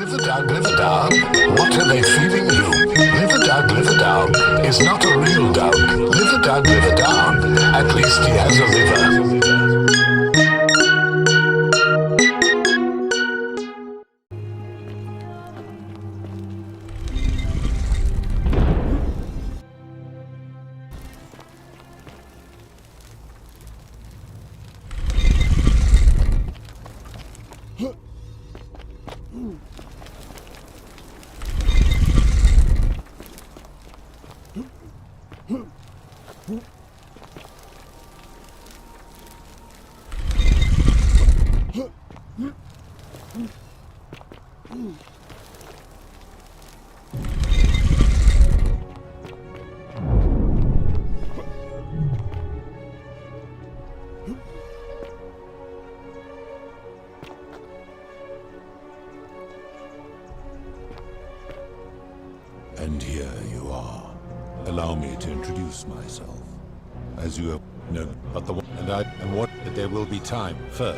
liver dog, what are they feeding you? Liver dog is not a real dog. Liver dog, at least he has a liver. And here you are. Allow me to introduce myself. As you have no, but the one and what that there will be time for.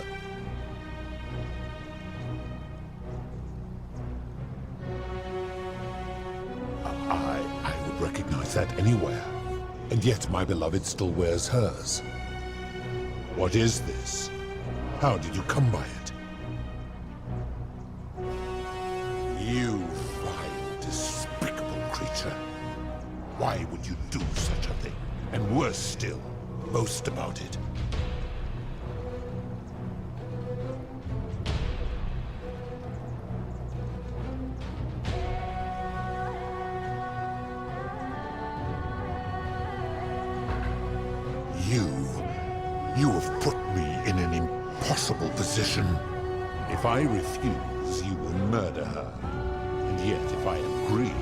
I would recognize that anywhere. And yet my beloved still wears hers. What is this? How did you come by it? You vile, despicable creature. Why would you do such a thing? And worse still, boast about it. You have put me in an impossible position. If I refuse, you will murder her. And yet, if I agree,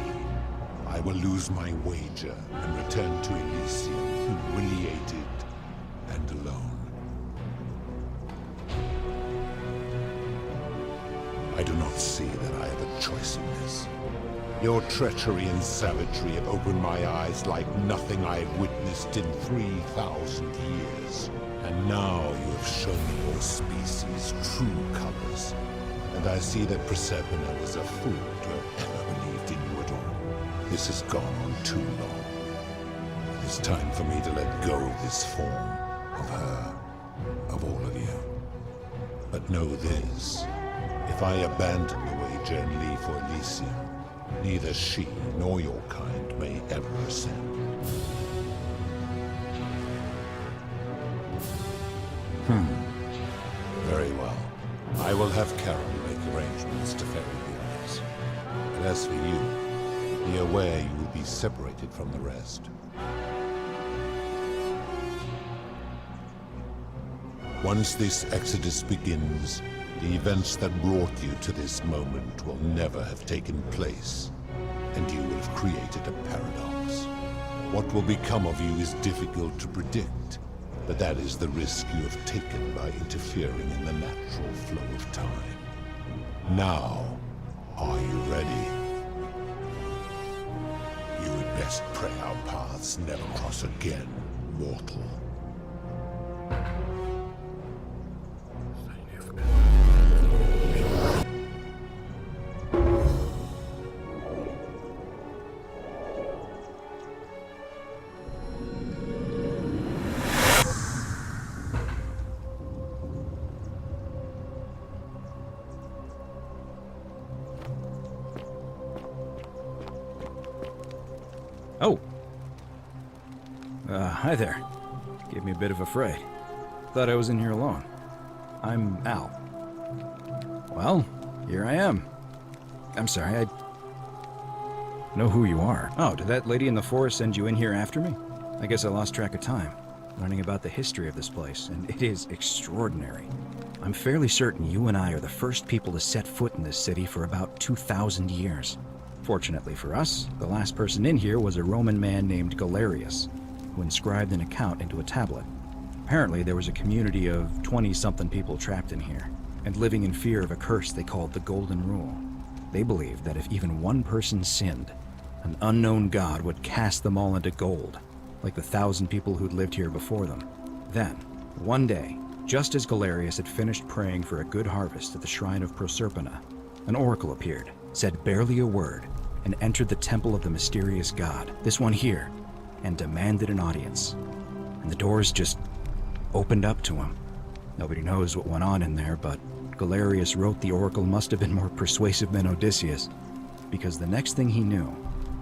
I will lose my wager and return to Elysium, humiliated and alone. I do not see that I have a choice in this. Your treachery and savagery have opened my eyes like nothing I have witnessed in 3,000 years. And now you have shown your species true colors. And I see that Proserpina was a fool to have ever believed in you at all. This has gone on too long. It is time for me to let go of this form, of her, of all of you. But know this, if I abandon the wager and leave for Elysium, neither she nor your kind may ever ascend. Very well. I will have Charon make arrangements to ferry the others. But as for you, be aware you will be separated from the rest. Once this exodus begins, the events that brought you to this moment will never have taken place, and you will have created a paradox. What will become of you is difficult to predict, but that is the risk you have taken by interfering in the natural flow of time. Now, are you ready? You had best pray our paths never cross again, mortal. Oh. Hi there. Gave me a bit of a fright. Thought I was in here alone. I'm Al. Well, here I am. I'm sorry, I know who you are. Oh, did that lady in the forest send you in here after me? I guess I lost track of time, learning about the history of this place, and it is extraordinary. I'm fairly certain you and I are the first people to set foot in this city for about 2,000 years. Fortunately for us, the last person in here was a Roman man named Galerius, who inscribed an account into a tablet. Apparently, there was a community of 20-something people trapped in here, and living in fear of a curse they called the Golden Rule. They believed that if even one person sinned, an unknown god would cast them all into gold, like the 1,000 people who'd lived here before them. Then, one day, just as Galerius had finished praying for a good harvest at the shrine of Proserpina, an oracle appeared. said barely a word, and entered the temple of the mysterious god, this one here, and demanded an audience. And the doors just opened up to him. Nobody knows what went on in there, but Galerius wrote the oracle must have been more persuasive than Odysseus, because the next thing he knew,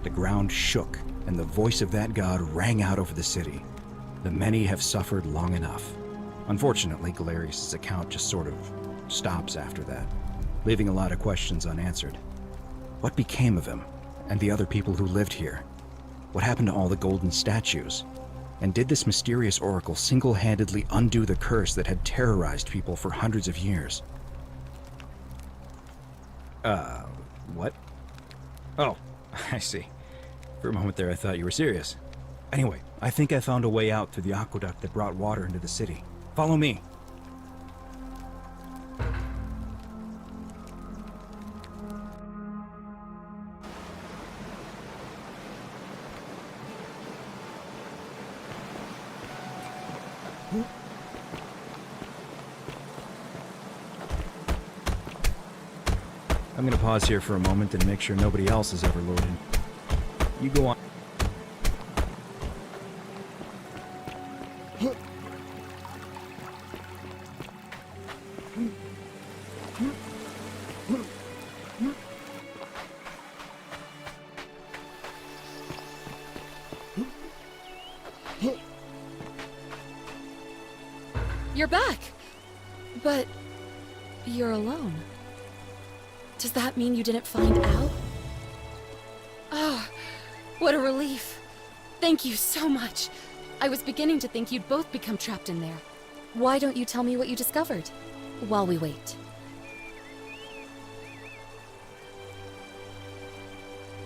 the ground shook and the voice of that god rang out over the city. The many have suffered long enough. Unfortunately, Galerius' account just sort of stops after that, leaving a lot of questions unanswered. What became of him and the other people who lived here? What happened to all the golden statues? And did this mysterious oracle single-handedly undo the curse that had terrorized people for hundreds of years? What? Oh, I see. For a moment there I thought you were serious. Anyway, I think I found a way out through the aqueduct that brought water into the city. Follow me. I'm gonna pause here for a moment and make sure nobody else is overloaded. You go on. You're back! But you're alone. Does that mean you didn't find Al? Oh, what a relief. Thank you so much. I was beginning to think you'd both become trapped in there. Why don't you tell me what you discovered, while we wait?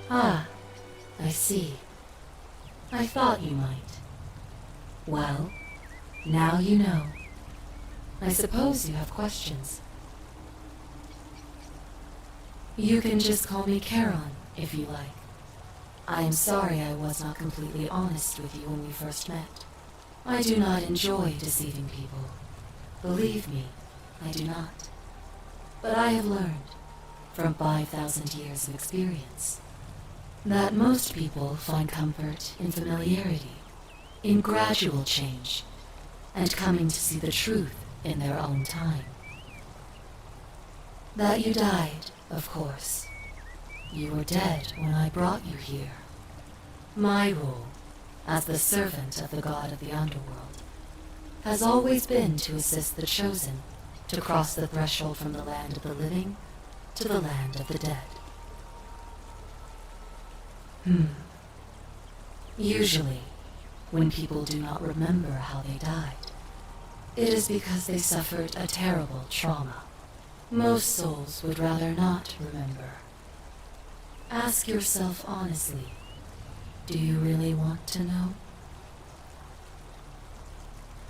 Ah, I see. I thought you might. Well, now you know. I suppose you have questions. You can just call me Charon, if you like. I am sorry I was not completely honest with you when we first met. I do not enjoy deceiving people. Believe me, I do not. But I have learned, from 5,000 years of experience, that most people find comfort in familiarity, in gradual change, and coming to see the truth in their own time. That you died, of course. You were dead when I brought you here. My role, as the servant of the god of the underworld, has always been to assist the chosen to cross the threshold from the land of the living to the land of the dead. Usually, when people do not remember how they died, it is because they suffered a terrible trauma. Most souls would rather not remember. Ask yourself honestly, do you really want to know?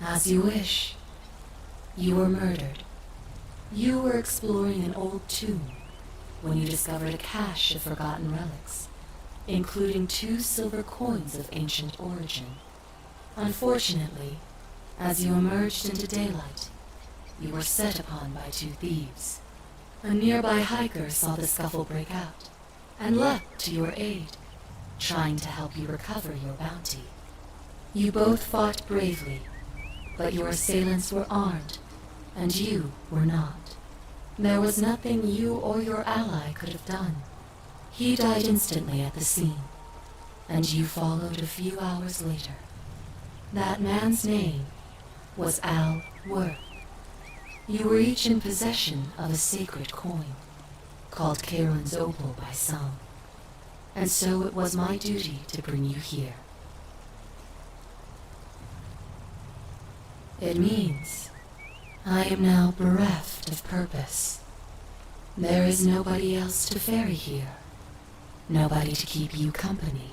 As you wish. You were murdered. You were exploring an old tomb when you discovered a cache of forgotten relics, including 2 silver coins of ancient origin. Unfortunately, as you emerged into daylight, you were set upon by 2 thieves. A nearby hiker saw the scuffle break out and leapt to your aid, trying to help you recover your bounty. You both fought bravely, but your assailants were armed, and you were not. There was nothing you or your ally could have done. He died instantly at the scene, and you followed a few hours later. That man's name was Al Worth. You were each in possession of a sacred coin, called Charon's Opal by some, and so it was my duty to bring you here. It means I am now bereft of purpose. There is nobody else to ferry here, nobody to keep you company.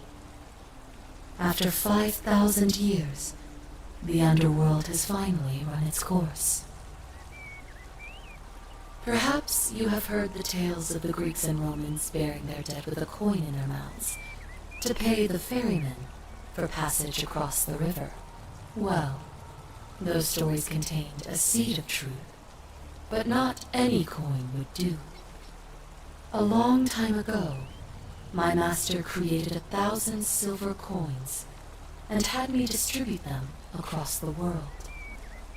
After 5,000 years, the underworld has finally run its course. Perhaps you have heard the tales of the Greeks and Romans burying their dead with a coin in their mouths to pay the ferryman for passage across the river. Well, those stories contained a seed of truth, but not any coin would do. A long time ago, my master created 1,000 silver coins and had me distribute them across the world.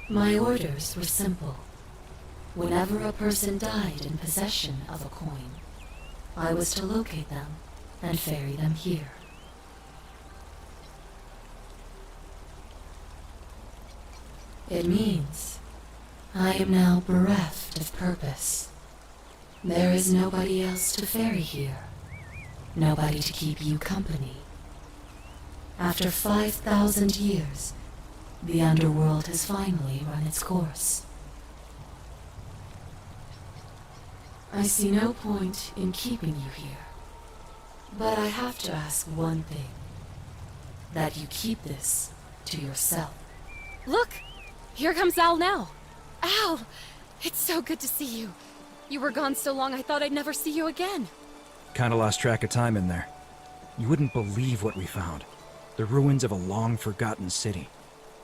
My orders were simple. Whenever a person died in possession of a coin, I was to locate them and ferry them here. It means I am now bereft of purpose. There is nobody else to ferry here. Nobody to keep you company. After 5,000 years, the underworld has finally run its course. I see no point in keeping you here. But I have to ask one thing. That you keep this to yourself. Look! Here comes Al now. Al! It's so good to see you. You were gone so long I thought I'd never see you again. Kinda lost track of time in there. You wouldn't believe what we found. The ruins of a long-forgotten city.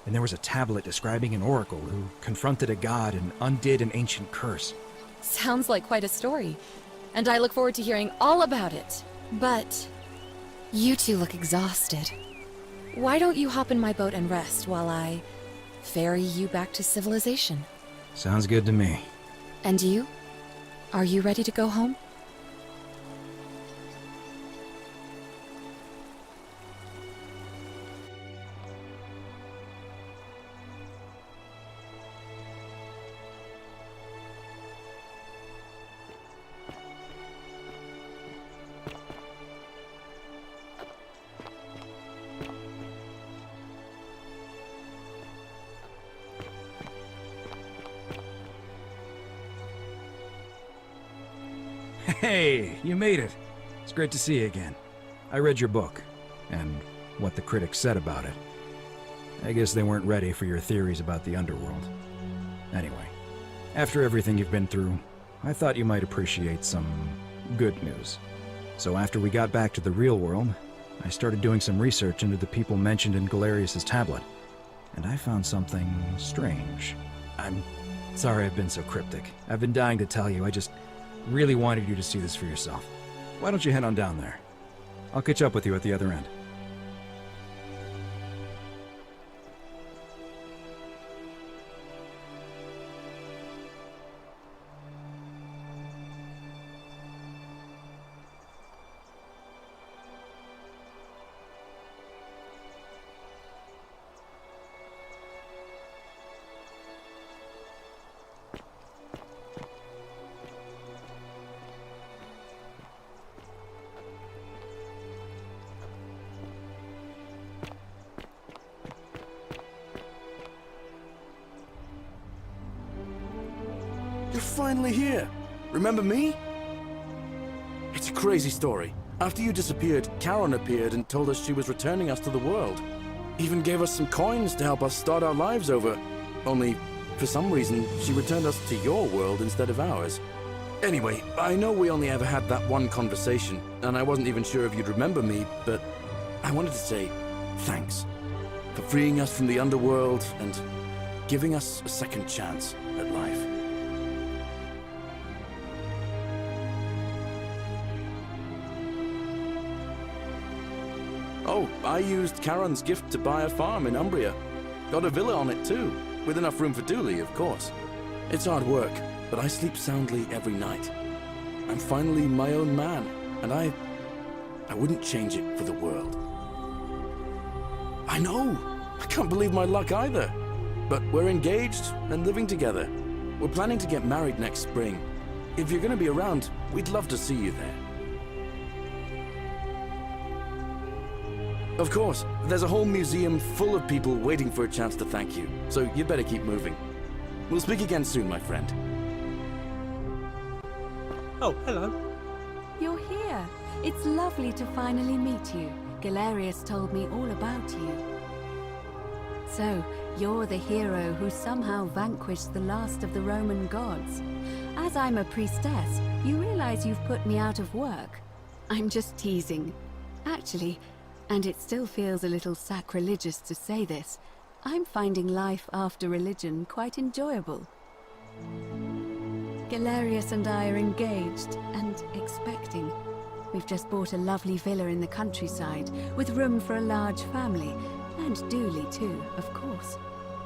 And there was a tablet describing an oracle who confronted a god and undid an ancient curse. Sounds like quite a story. And I look forward to hearing all about it. But you two look exhausted. Why don't you hop in my boat and rest while I ferry you back to civilization? Sounds good to me. And you? Are you ready to go home? Hey, you made it. It's great to see you again. I read your book, and what the critics said about it. I guess they weren't ready for your theories about the underworld. Anyway, after everything you've been through, I thought you might appreciate some good news. So after we got back to the real world, I started doing some research into the people mentioned in Galerius' tablet, and I found something strange. I'm sorry I've been so cryptic. I've been dying to tell you, I just really wanted you to see this for yourself. Why don't you head on down there? I'll catch up with you at the other end. You're finally here. Remember me? It's a crazy story. After you disappeared, Charon appeared and told us she was returning us to the world. Even gave us some coins to help us start our lives over. Only, for some reason, she returned us to your world instead of ours. Anyway, I know we only ever had that one conversation, and I wasn't even sure if you'd remember me, but I wanted to say thanks for freeing us from the underworld and giving us a second chance at life. Oh, I used Charon's gift to buy a farm in Umbria. Got a villa on it too, with enough room for Dooley, of course. It's hard work, but I sleep soundly every night. I'm finally my own man, and I wouldn't change it for the world. I know! I can't believe my luck either. But we're engaged and living together. We're planning to get married next spring. If you're gonna be around, we'd love to see you there. Of course, there's a whole museum full of people waiting for a chance to thank you, so you'd better keep moving. We'll speak again soon, my friend. Oh, hello. You're here. It's lovely to finally meet you. Galerius told me all about you. So, you're the hero who somehow vanquished the last of the Roman gods. As I'm a priestess, you realize you've put me out of work. I'm just teasing. Actually, and it still feels a little sacrilegious to say this, I'm finding life after religion quite enjoyable. Galerius and I are engaged and expecting. We've just bought a lovely villa in the countryside, with room for a large family, and Dooley too, of course.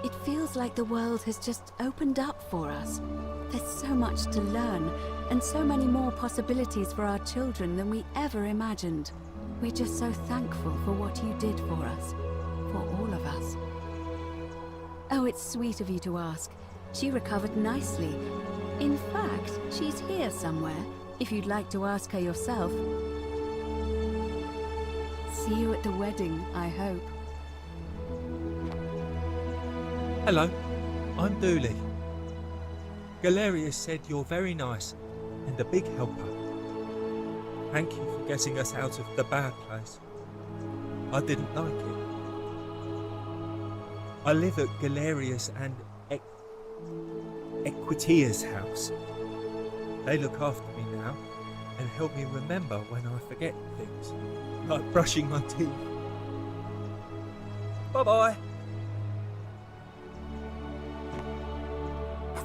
It feels like the world has just opened up for us. There's so much to learn, and so many more possibilities for our children than we ever imagined. We're just so thankful for what you did for us. For all of us. Oh, it's sweet of you to ask. She recovered nicely. In fact, she's here somewhere, if you'd like to ask her yourself. See you at the wedding, I hope. Hello, I'm Dooley. Galerius said you're very nice and a big helper. Thank you for getting us out of the bad place. I didn't like it. I live at Galerius and Equitia's house. They look after me now and help me remember when I forget things, like brushing my teeth. Bye-bye.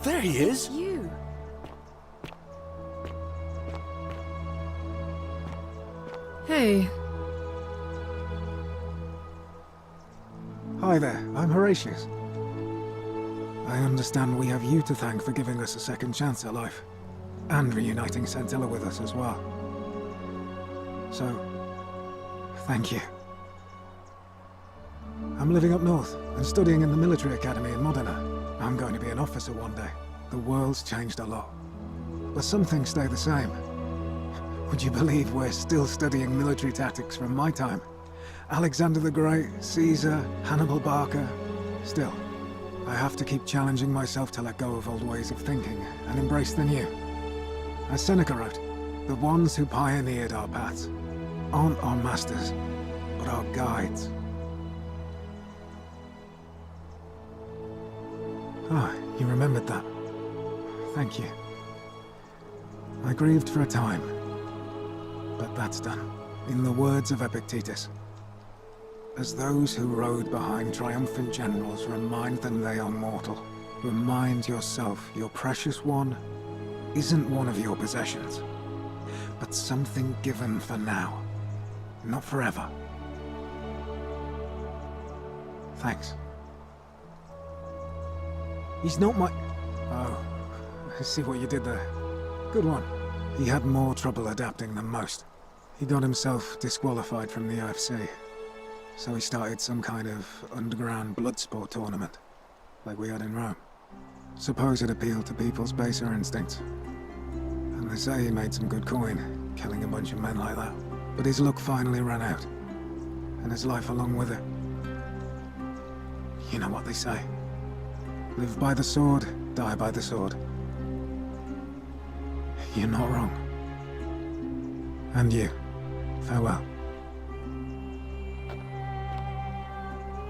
There he is! You! Hey. Hi there, I'm Horatius. I understand we have you to thank for giving us a second chance at life, and reuniting Centilla with us as well. So, thank you. I'm living up north and studying in the military academy in Modena. I'm going to be an officer one day. The world's changed a lot, but some things stay the same. Would you believe we're still studying military tactics from my time? Alexander the Great, Caesar, Hannibal Barca. Still, I have to keep challenging myself to let go of old ways of thinking and embrace the new. As Seneca wrote, the ones who pioneered our paths aren't our masters, but our guides. Ah, you remembered that. Thank you. I grieved for a time, but that's done. In the words of Epictetus, as those who rode behind triumphant generals remind them they are mortal, remind yourself your precious one isn't one of your possessions, but something given for now, not forever. Thanks. He's not my... Oh, I see what you did there. Good one. He had more trouble adapting than most. He got himself disqualified from the UFC. So he started some kind of underground blood sport tournament, like we had in Rome. Suppose it appealed to people's baser instincts. And they say he made some good coin, killing a bunch of men like that. But his luck finally ran out, and his life along with it. You know what they say. Live by the sword, die by the sword. You're not wrong. And you, farewell.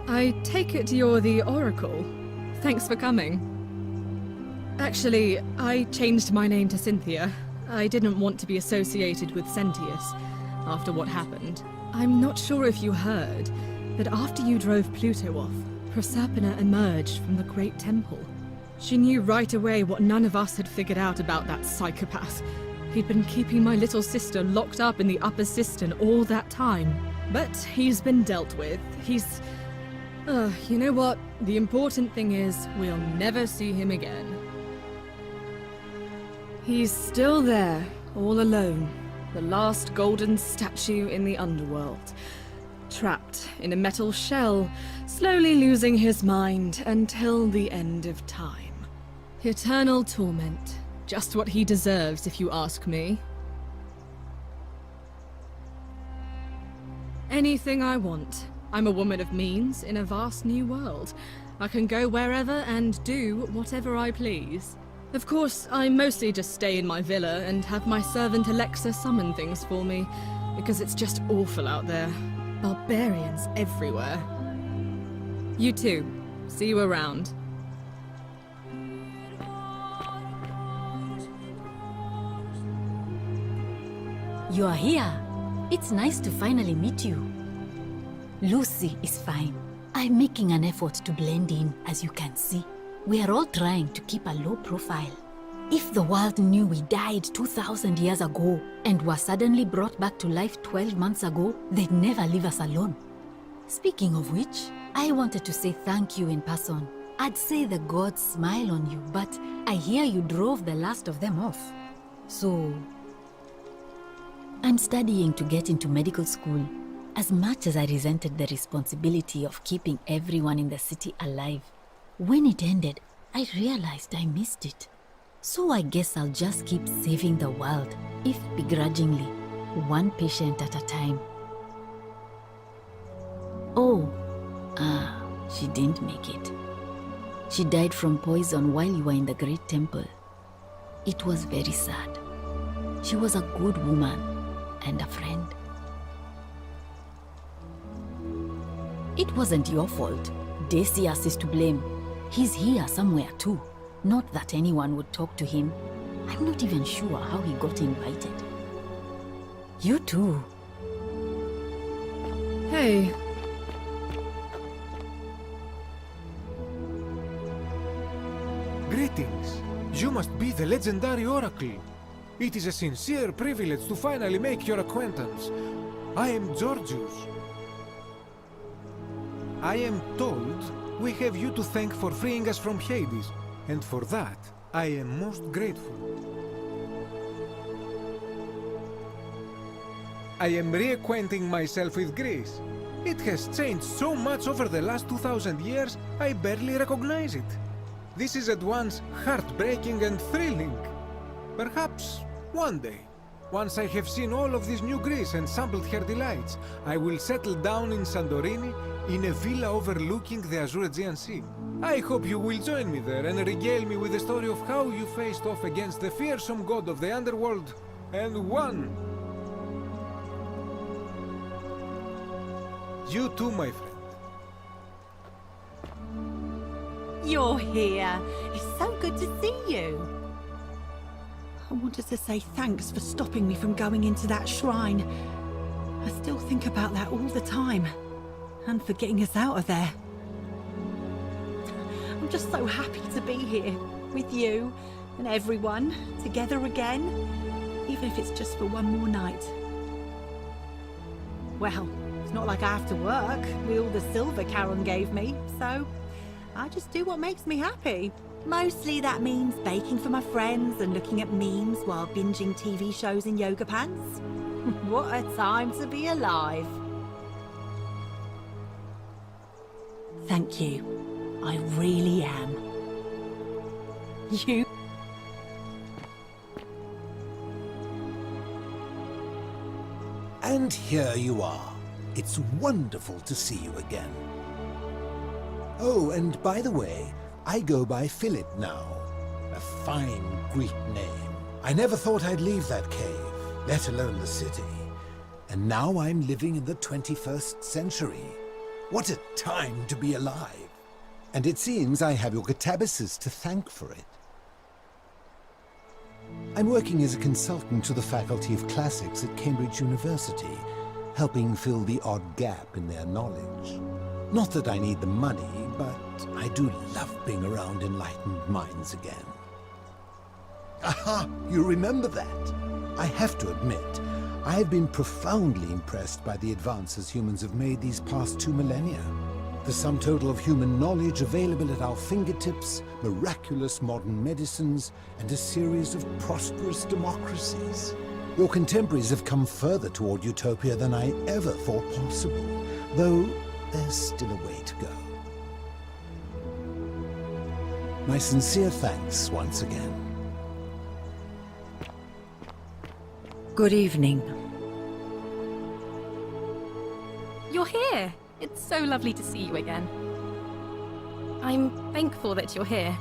I take it you're the Oracle. Thanks for coming. Actually, I changed my name to Cynthia. I didn't want to be associated with Sentius after what happened. I'm not sure if you heard, but after you drove Pluto off, Proserpina emerged from the Great Temple. She knew right away what none of us had figured out about that psychopath. He'd been keeping my little sister locked up in the upper cistern all that time. But he's been dealt with. He's... you know what? The important thing is, we'll never see him again. He's still there, all alone. The last golden statue in the underworld. Trapped in a metal shell, slowly losing his mind until the end of time. Eternal torment. Just what he deserves, if you ask me. Anything I want. I'm a woman of means in a vast new world. I can go wherever and do whatever I please. Of course, I mostly just stay in my villa and have my servant Alexa summon things for me, because it's just awful out there. Barbarians everywhere. You too. See you around. You are here. It's nice to finally meet you. Lucy is fine. I'm making an effort to blend in, as you can see. We are all trying to keep a low profile. If the world knew we died 2,000 years ago and were suddenly brought back to life 12 months ago, they'd never leave us alone. Speaking of which, I wanted to say thank you in person. I'd say the gods smile on you, but I hear you drove the last of them off. So, I'm studying to get into medical school. As much as I resented the responsibility of keeping everyone in the city alive, when it ended, I realized I missed it. So I guess I'll just keep saving the world, if begrudgingly, one patient at a time. Oh, she didn't make it. She died from poison while you were in the Great Temple. It was very sad. She was a good woman and a friend. It wasn't your fault. Decius is to blame. He's here somewhere too. Not that anyone would talk to him. I'm not even sure how he got invited. You too. Hey. Greetings. You must be the legendary Oracle. It is a sincere privilege to finally make your acquaintance. I am Georgius. I am told we have you to thank for freeing us from Hades, and for that, I am most grateful. I am reacquainting myself with Greece. It has changed so much over the last 2,000 years, I barely recognize it. This is at once heartbreaking and thrilling. Perhaps one day, once I have seen all of this new Greece and sampled her delights, I will settle down in Santorini in a villa overlooking the Azure Aegean Sea. I hope you will join me there and regale me with the story of how you faced off against the fearsome god of the underworld and won. You too, my friend. You're here. It's so good to see you. I wanted to say thanks for stopping me from going into that shrine. I still think about that all the time. And for getting us out of there. I'm just so happy to be here, with you and everyone, together again, even if it's just for one more night. Well, it's not like I have to work with all the silver Charon gave me, so I just do what makes me happy. Mostly that means baking for my friends and looking at memes while binging TV shows in yoga pants. What a time to be alive. Thank you. I really am. You... And here you are. It's wonderful to see you again. Oh, and by the way, I go by Philip now. A fine Greek name. I never thought I'd leave that cave, let alone the city. And now I'm living in the 21st century. What a time to be alive! And it seems I have your Catabasis to thank for it. I'm working as a consultant to the Faculty of Classics at Cambridge University, helping fill the odd gap in their knowledge. Not that I need the money, but I do love being around enlightened minds again. Aha! You remember that? I have to admit, I have been profoundly impressed by the advances humans have made these past 2 millennia. The sum total of human knowledge available at our fingertips, miraculous modern medicines, and a series of prosperous democracies. Your contemporaries have come further toward utopia than I ever thought possible, though there's still a way to go. My sincere thanks once again. Good evening. You're here! It's so lovely to see you again. I'm thankful that you're here.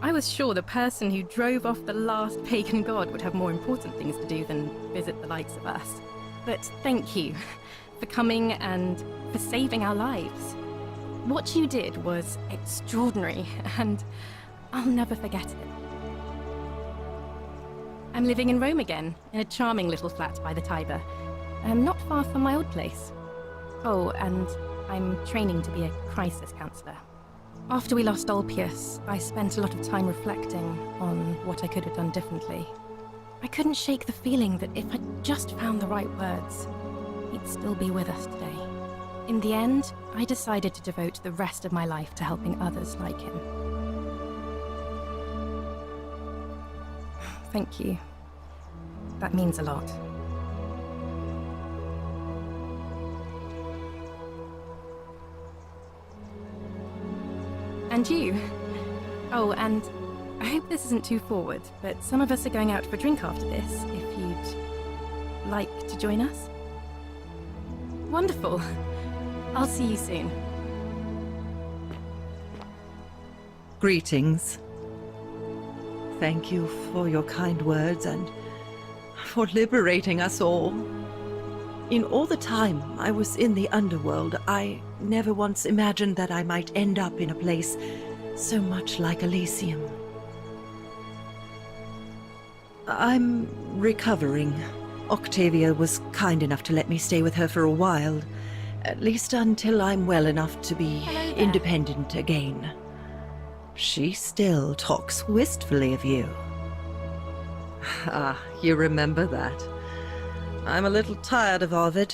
I was sure the person who drove off the last pagan god would have more important things to do than visit the likes of us. But thank you for coming and for saving our lives. What you did was extraordinary, and I'll never forget it. I'm living in Rome again, in a charming little flat by the Tiber, not far from my old place. Oh, and I'm training to be a crisis counselor. After we lost Ulpius, I spent a lot of time reflecting on what I could have done differently. I couldn't shake the feeling that if I'd just found the right words, he'd still be with us today. In the end, I decided to devote the rest of my life to helping others like him. Thank you. That means a lot. And you. Oh, and I hope this isn't too forward, but some of us are going out for a drink after this, if you'd like to join us. Wonderful. I'll see you soon. Greetings. Thank you for your kind words and for liberating us all. In all the time I was in the underworld, I never once imagined that I might end up in a place so much like Elysium. I'm recovering. Octavia was kind enough to let me stay with her for a while, at least until I'm well enough to be independent again. She still talks wistfully of you. Ah, you remember that. I'm a little tired of Ovid,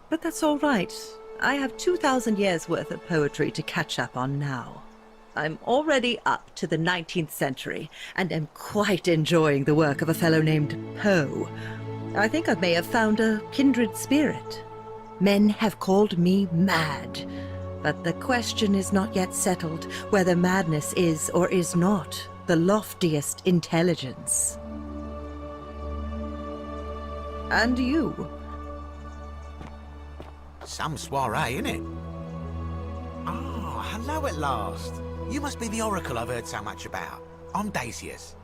but that's all right. I have 2,000 years worth of poetry to catch up on now. I'm already up to the 19th century, and am quite enjoying the work of a fellow named Poe. I think I may have found a kindred spirit. Men have called me mad, but the question is not yet settled whether madness is or is not the loftiest intelligence. And you? Some soiree, innit? Ah, hello at last. You must be the Oracle I've heard so much about. I'm Dacius.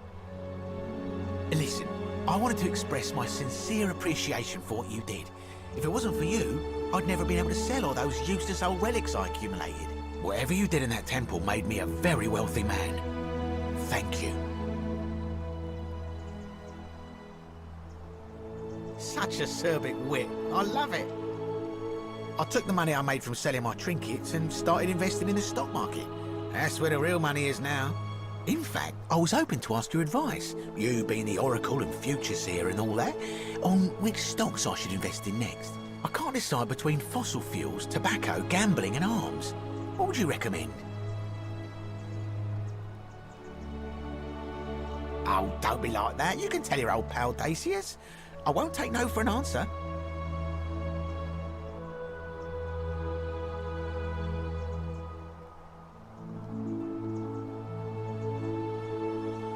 Listen, I wanted to express my sincere appreciation for what you did. If it wasn't for you, I'd never been able to sell all those useless old relics I accumulated. Whatever you did in that temple made me a very wealthy man. Thank you. Such acerbic wit. I love it. I took the money I made from selling my trinkets and started investing in the stock market. That's where the real money is now. In fact, I was hoping to ask your advice, you being the Oracle and future seer and all that, on which stocks I should invest in next. I can't decide between fossil fuels, tobacco, gambling and arms. What would you recommend? Oh, don't be like that. You can tell your old pal Dacius. I won't take no for an answer.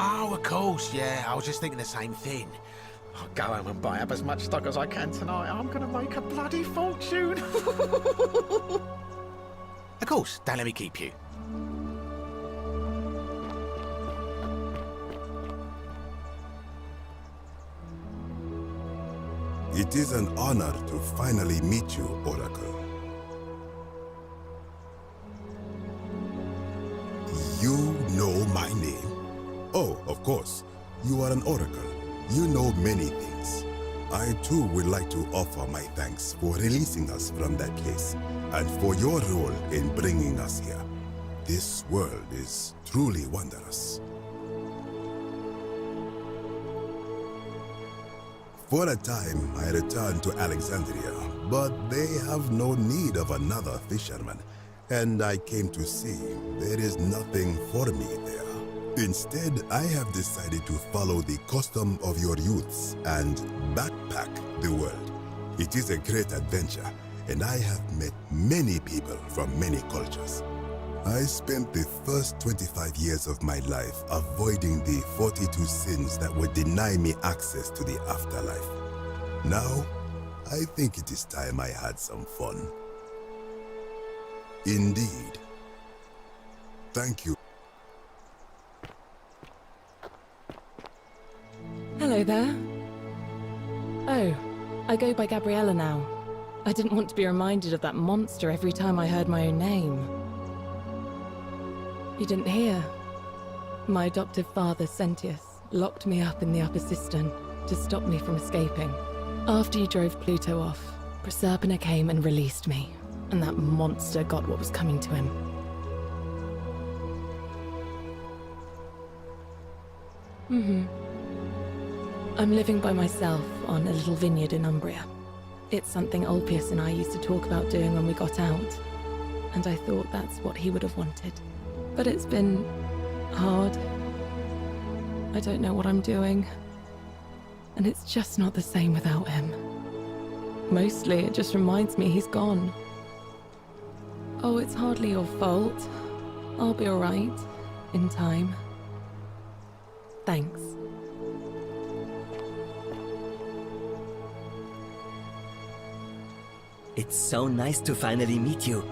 Oh, of course, yeah. I was just thinking the same thing. I'll go home and buy up as much stock as I can tonight. I'm gonna make a bloody fortune. Of course, don't let me keep you. It is an honor to finally meet you, Oracle. You know my name? Oh, of course. You are an Oracle. You know many things. I too would like to offer my thanks for releasing us from that place, and for your role in bringing us here. This world is truly wondrous. For a time, I returned to Alexandria, but they have no need of another fisherman, and I came to see there is nothing for me there. Instead, I have decided to follow the custom of your youths and backpack the world. It is a great adventure, and I have met many people from many cultures. I spent the first 25 years of my life avoiding the 42 sins that would deny me access to the afterlife. Now, I think it is time I had some fun. Indeed. Thank you. Hello there. Oh, I go by Gabriella now. I didn't want to be reminded of that monster every time I heard my own name. You didn't hear? My adoptive father, Sentius, locked me up in the upper cistern to stop me from escaping. After you drove Pluto off, Proserpina came and released me, and that monster got what was coming to him. I'm living by myself on a little vineyard in Umbria. It's something Ulpius and I used to talk about doing when we got out, and I thought that's what he would have wanted. But it's been hard. I don't know what I'm doing, and it's just not the same without him. Mostly, it just reminds me he's gone. Oh, it's hardly your fault. I'll be alright, in time. Thanks. It's so nice to finally meet you.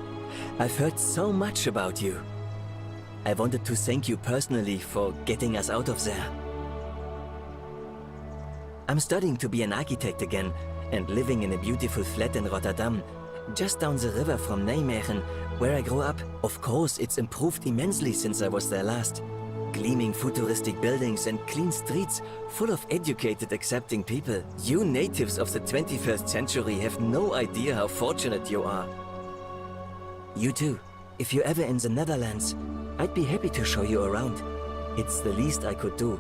I've heard so much about you. I wanted to thank you personally for getting us out of there. I'm studying to be an architect again and living in a beautiful flat in Rotterdam, just down the river from Nijmegen, where I grew up. Of course, it's improved immensely since I was there last. Gleaming futuristic buildings and clean streets full of educated, accepting people. You natives of the 21st century have no idea how fortunate you are. You too. If you're ever in the Netherlands, I'd be happy to show you around. It's the least I could do.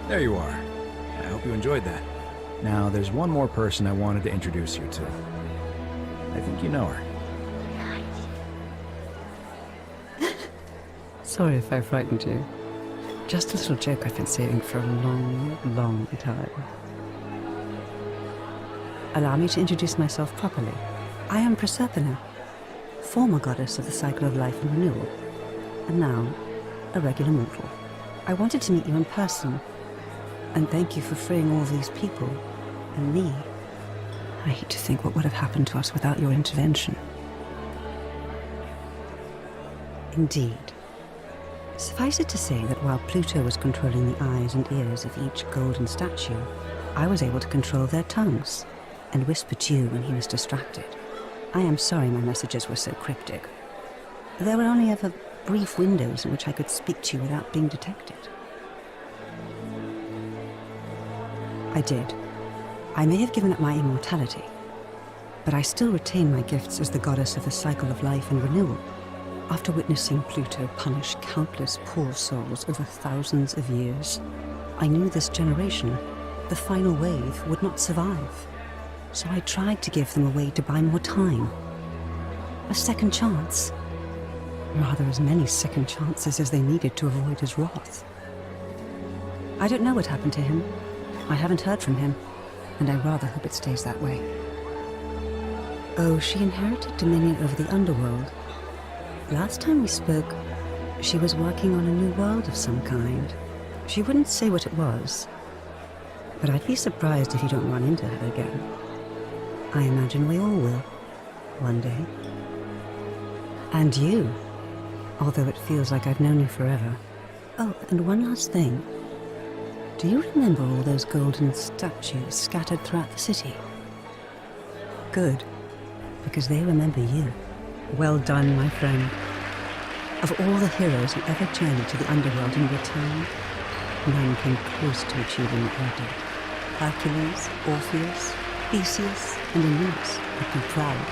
There you are. I hope you enjoyed that. Now, there's one more person I wanted to introduce you to. I think you know her. Sorry if I frightened you. Just a little joke I've been saving for a long, long time. Allow me to introduce myself properly. I am Proserpina, former goddess of the cycle of life and renewal, and now a regular mortal. I wanted to meet you in person, and thank you for freeing all these people, and me. I hate to think what would have happened to us without your intervention. Indeed. Suffice it to say that while Pluto was controlling the eyes and ears of each golden statue, I was able to control their tongues, and whisper to you when he was distracted. I am sorry my messages were so cryptic. There were only ever brief windows in which I could speak to you without being detected. I did. I may have given up my immortality, but I still retain my gifts as the goddess of the cycle of life and renewal. After witnessing Pluto punish countless poor souls over thousands of years, I knew this generation, the final wave, would not survive. So I tried to give them a way to buy more time. A second chance. Rather, as many second chances as they needed to avoid his wrath. I don't know what happened to him. I haven't heard from him, and I rather hope it stays that way. Oh, she inherited dominion over the underworld. Last time we spoke, she was working on a new world of some kind. She wouldn't say what it was, but I'd be surprised if you don't run into her again. I imagine we all will, one day. And you, although it feels like I've known you forever. Oh, and one last thing. Do you remember all those golden statues scattered throughout the city? Good, because they remember you. Well done, my friend. Of all the heroes who ever journeyed to the underworld and returned, none came close to achieving what you did. Hercules, Orpheus, Theseus, and Aeneas would be proud.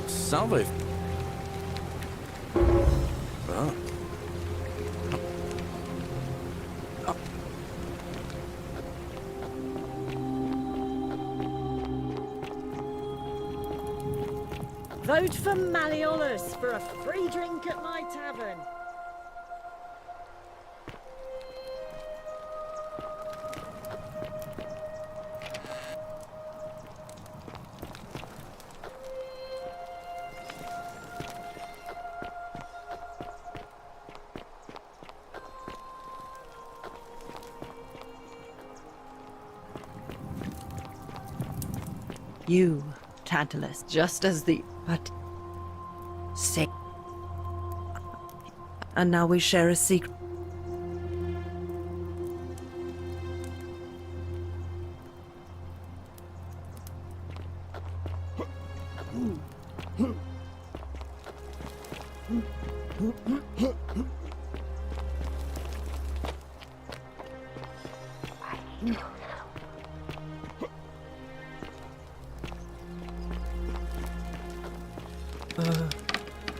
Salve. Oh. Vote for Malleolus for a free drink at my tavern. You, Tantalus, just as the... But... Say... And now we share a secret.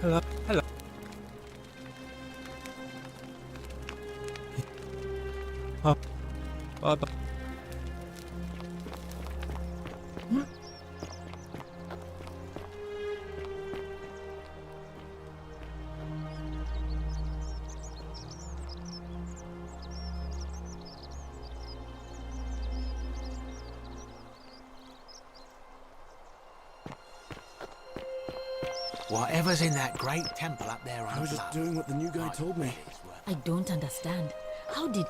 Hello? Hello? Bye-bye. Whatever's in that great temple up there on I was just doing what the new guy told me. I don't understand. How did...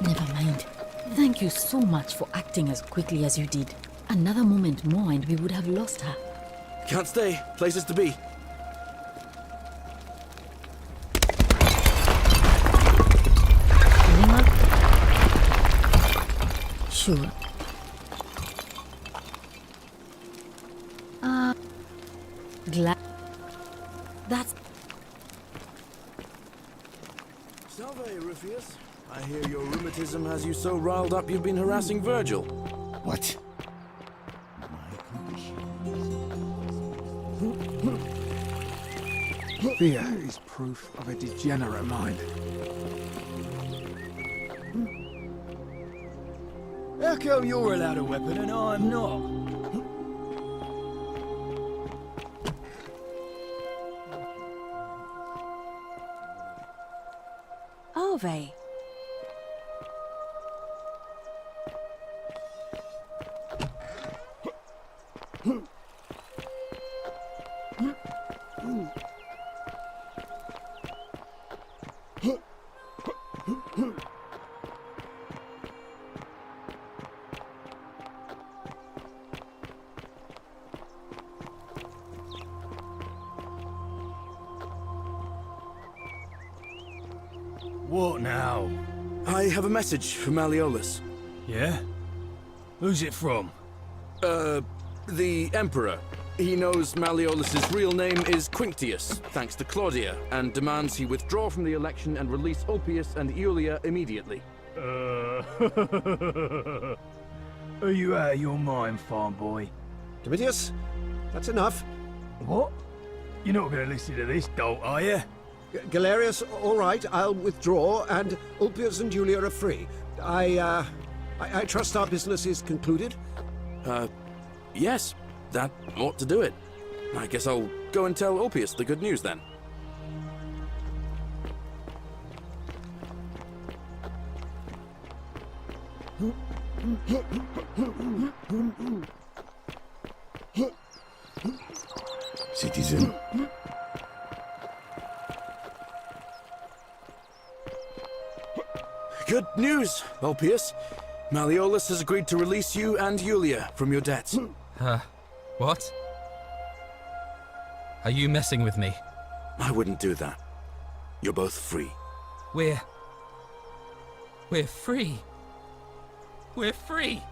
Never mind. Thank you so much for acting as quickly as you did. Another moment more and we would have lost her. Can't stay. Places to be. Sure. Glad... That's... Salve, Ruffius. I hear your rheumatism has you so riled up you've been harassing Virgil. What? Fear is proof of a degenerate mind. How come you're allowed a weapon and I'm not? Are they? What now? I have a message for Malleolus. Yeah? Who's it from? The Emperor. He knows Malleolus's real name is Quinctius, thanks to Claudia, and demands he withdraw from the election and release Ulpius and Iulia immediately. Are you out of your mind, farm boy? Domitius, that's enough. What? You're not going to listen to this dolt, are you? Galerius, all right, I'll withdraw, and Ulpius and Julia are free. I trust our business is concluded? Yes, that ought to do it. I guess I'll go and tell Ulpius the good news then. Citizen. Good news, Ulpius. Malleolus has agreed to release you and Iulia from your debts. What? Are you messing with me? I wouldn't do that. You're both free. We're free. We're free.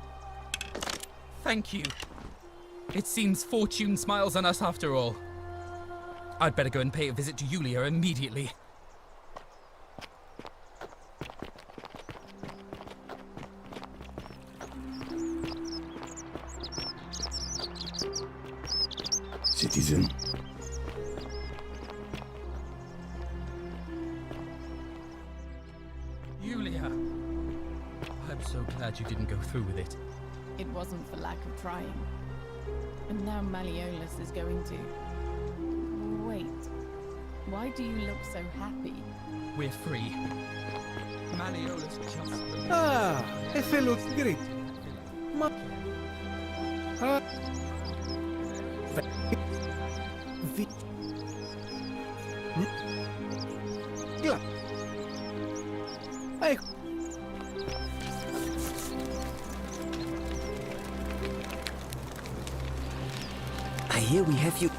Thank you. It seems fortune smiles on us after all. I'd better go and pay a visit to Yulia immediately. Citizen. Yulia! I'm so glad you didn't go through with it. It wasn't for lack of trying. And now Malleolus is going to... Wait. Why do you look so happy? We're free. Malleolus just... Ah, a fellow great. I hear we have you.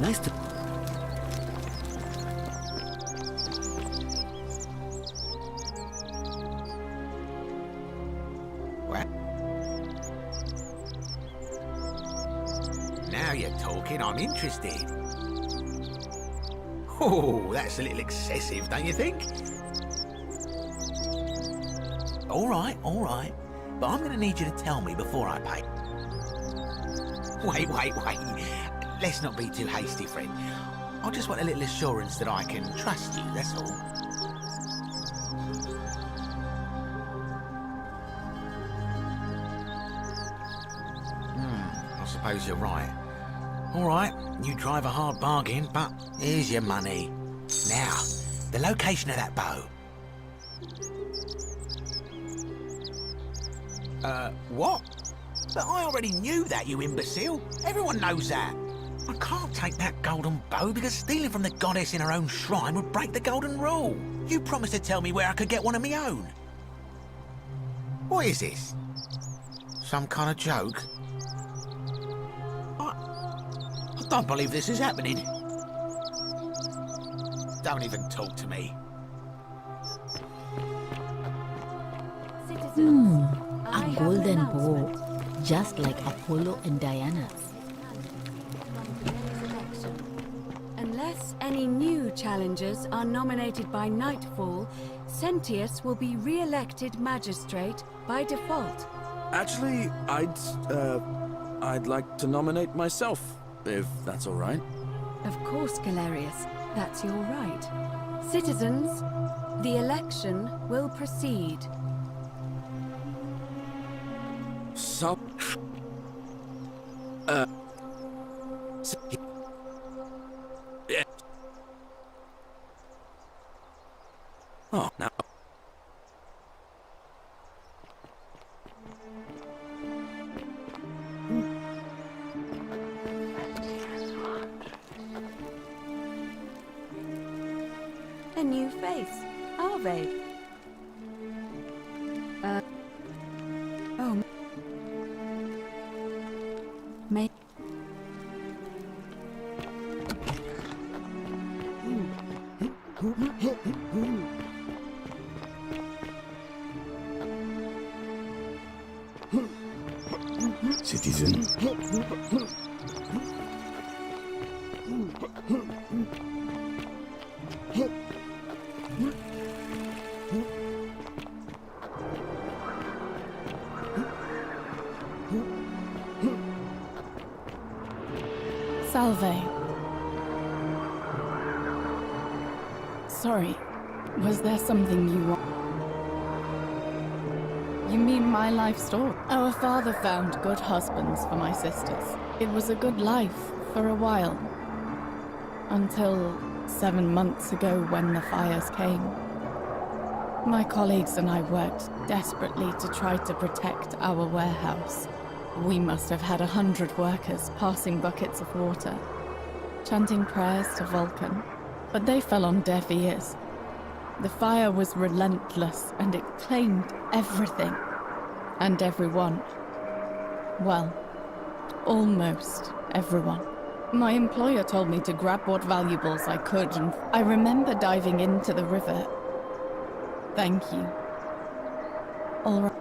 Nice to... What? Now you're talking, I'm interested. Oh, that's a little excessive, don't you think? All right. But I'm going to need you to tell me before I pay. Wait. Let's not be too hasty, friend. I just want a little assurance that I can trust you, that's all. I suppose you're right. All right, you drive a hard bargain, but here's your money. Now, the location of that bow. What? But I already knew that, you imbecile. Everyone knows that. I can't take that golden bow because stealing from the goddess in her own shrine would break the golden rule. You promised to tell me where I could get one of my own. What is this? Some kind of joke? I don't believe this is happening. Don't even talk to me. A golden bow, just like Apollo and Diana's. Unless any new challengers are nominated by nightfall, Sentius will be re-elected magistrate by default. Actually, I'd like to nominate myself, if that's all right. Of course, Galerius, that's your right. Citizens, the election will proceed. Oh, now. A new face, Arve. Oh. May. Citizen. Salve. Sorry, was there something you want? You mean my life story? Our father found good husbands for my sisters. It was a good life for a while. Until 7 months ago when the fires came. My colleagues and I worked desperately to try to protect our warehouse. We must have had 100 workers passing buckets of water, chanting prayers to Vulcan, but they fell on deaf ears. The fire was relentless and it claimed everything and everyone. Well, almost everyone. My employer told me to grab what valuables I could, and I remember diving into the river. Thank you. All right.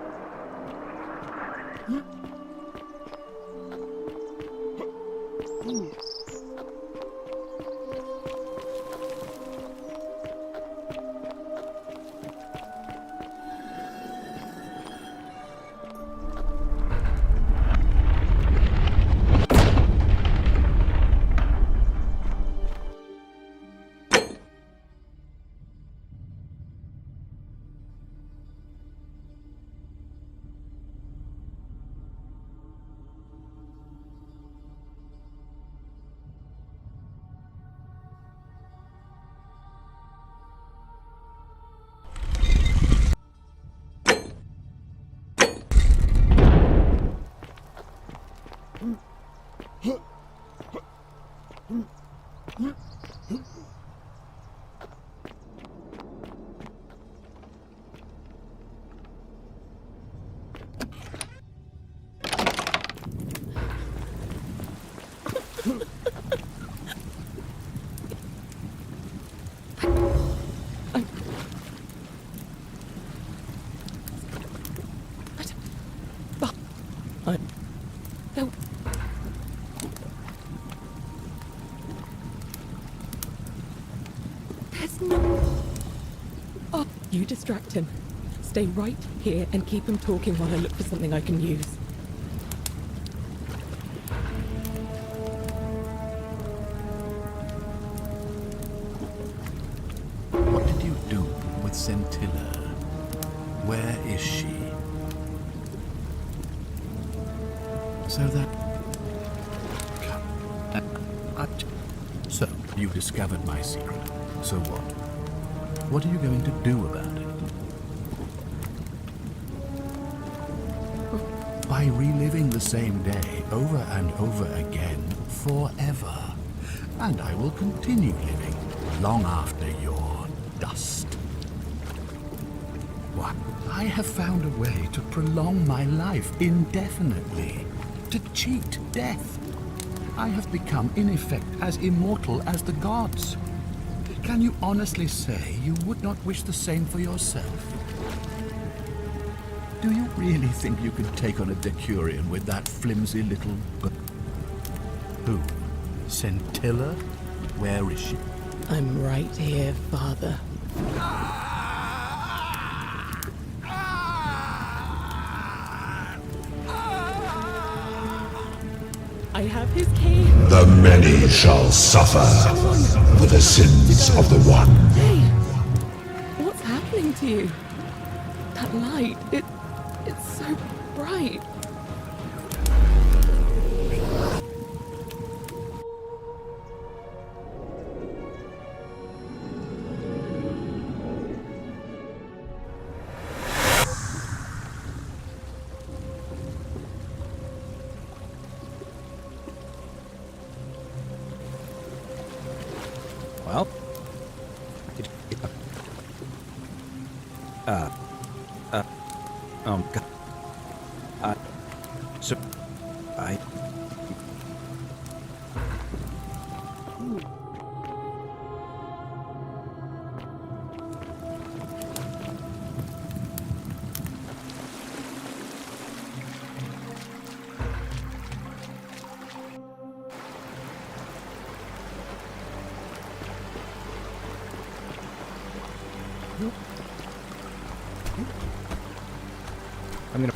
You distract him. Stay right here and keep him talking while I look for something I can use. What did you do with Scintilla? Where is she? So that... So, you discovered my secret. So what? What are you going to do about it? By reliving the same day over and over again forever. And I will continue living long after your dust. What? I have found a way to prolong my life indefinitely. To cheat death. I have become, in effect, as immortal as the gods. Can you honestly say you would not wish the same for yourself? Do you really think you can take on a Decurion with that flimsy little... Who? Scintilla? Where is she? I'm right here, Father. I have his key. The many shall suffer for the sins of the one. Hey, what's happening to you? That light, it's so bright. Well, so, I'm gonna...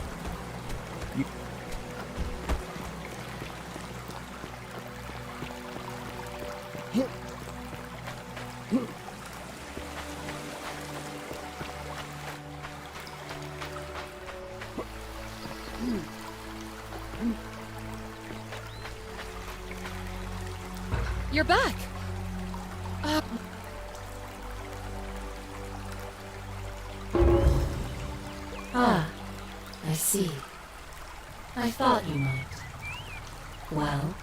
You're back! I see. I thought you might. Well,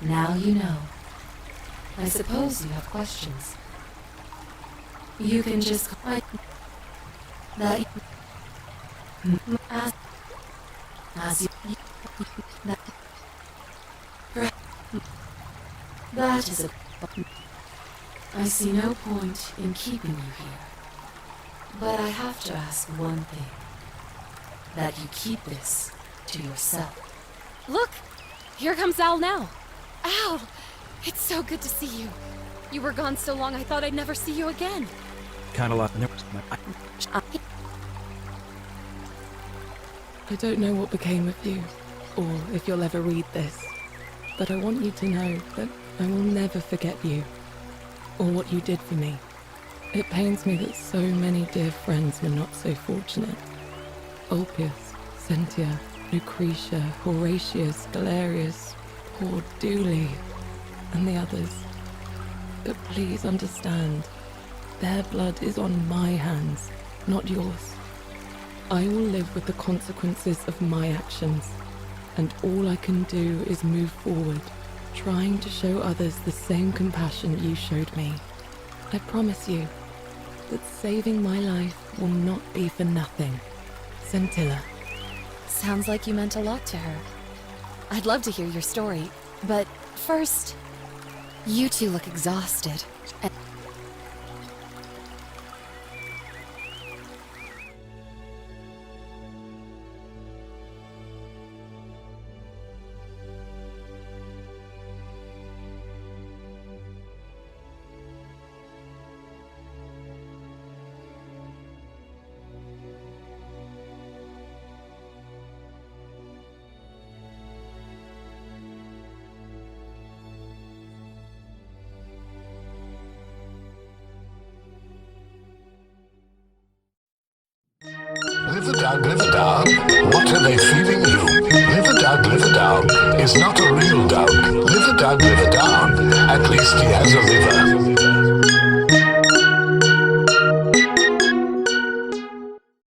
now you know. I suppose you have questions. You can just that as you That is a... I see no point in keeping you here. But I have to ask one thing. That you keep this to yourself. Look! Here comes Al now. Al! It's so good to see you. You were gone so long I thought I'd never see you again. Kinda lost my... I don't know what became of you, or if you'll ever read this, but I want you to know that I will never forget you, or what you did for me. It pains me that so many dear friends were not so fortunate. Ulpius, Sentia, Lucretia, Horatius, Galerius, poor Dooley, and the others. But please understand, their blood is on my hands, not yours. I will live with the consequences of my actions, and all I can do is move forward, trying to show others the same compassion you showed me. I promise you that saving my life will not be for nothing. Scintilla. Sounds like you meant a lot to her. I'd love to hear your story, but first, you two look exhausted. Liver dog, what are they feeding you? Liver dog is not a real dog. Liver dog, at least he has a liver.